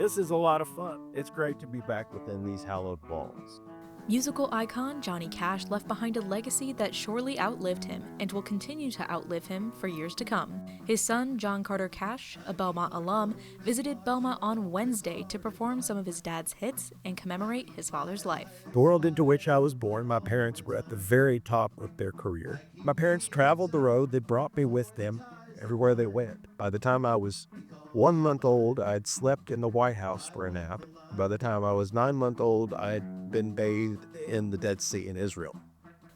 This is a lot of fun. It's great to be back within these hallowed walls. Musical icon Johnny Cash left behind a legacy that surely outlived him and will continue to outlive him for years to come. His son, John Carter Cash, a Belmont alum, visited Belmont on Wednesday to perform some of his dad's hits and commemorate his father's life. The world into which I was born, my parents were at the very top of their career. My parents traveled the road that brought me with them everywhere they went. By the time I was 1 month old, I had slept in the White House for a nap. By the time I was 9 months old, I had been bathed in the Dead Sea in Israel.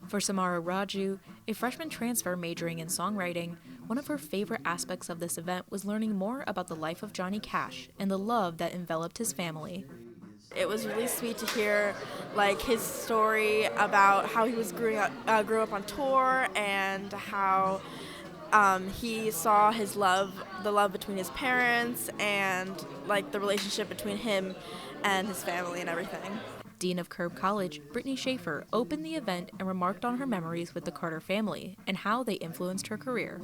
For Samara Raju, a freshman transfer majoring in songwriting, one of her favorite aspects of this event was learning more about the life of Johnny Cash and the love that enveloped his family. It was really sweet to hear his story about how he grew up on tour and how he saw the love between his parents and the relationship between him and his family and everything. Dean of Curb College, Brittany Schaefer, opened the event and remarked on her memories with the Carter family and how they influenced her career.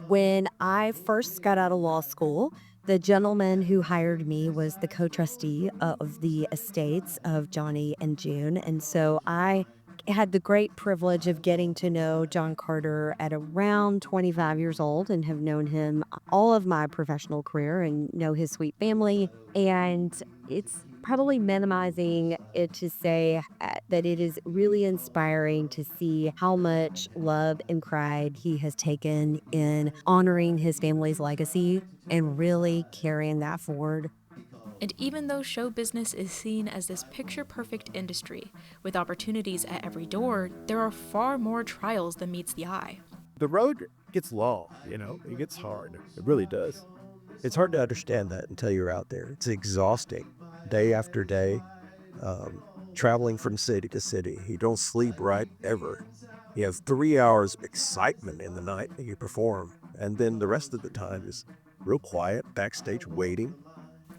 When I first got out of law school, the gentleman who hired me was the co-trustee of the estates of Jonny and June. And so I had the great privilege of getting to know John Carter at around 25 years old and have known him all of my professional career and know his sweet family. And it's probably minimizing it to say that it is really inspiring to see how much love and pride he has taken in honoring his family's legacy and really carrying that forward. And even though show business is seen as this picture-perfect industry, with opportunities at every door, there are far more trials than meets the eye. The road gets long, it gets hard. It really does. It's hard to understand that until you're out there. It's exhausting, day after day, traveling from city to city. You don't sleep right ever. You have 3 hours of excitement in the night that you perform, and then the rest of the time is real quiet, backstage waiting.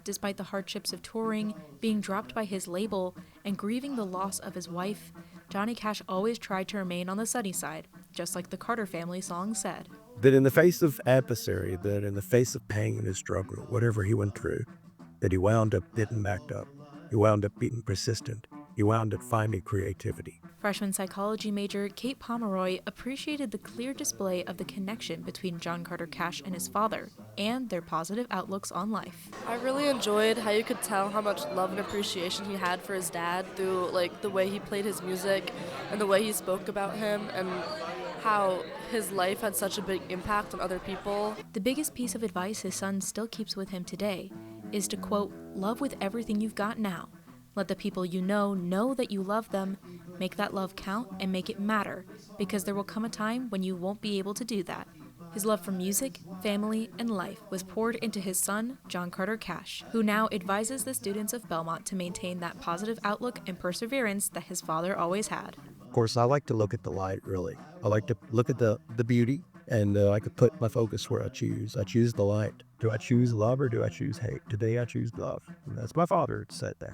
Despite the hardships of touring, being dropped by his label, and grieving the loss of his wife, Johnny Cash always tried to remain on the sunny side, just like the Carter family song said. That in the face of adversary, that in the face of pain and struggle, whatever he went through, that he wound up getting backed up. He wound up being persistent. He wound up finding creativity. Freshman psychology major Kate Pomeroy appreciated the clear display of the connection between John Carter Cash and his father, and their positive outlooks on life. I really enjoyed how you could tell how much love and appreciation he had for his dad through the way he played his music and the way he spoke about him and how his life had such a big impact on other people. The biggest piece of advice his son still keeps with him today is to, quote, love with everything you've got now. Let the people you know that you love them, make that love count and make it matter, because there will come a time when you won't be able to do that. His love for music, family, and life was poured into his son, John Carter Cash, who now advises the students of Belmont to maintain that positive outlook and perseverance that his father always had. Of course, I like to look at the light, really. I like to look at the beauty, and I could put my focus where I choose. I choose the light. Do I choose love or do I choose hate? Today I choose love. And that's my father said that.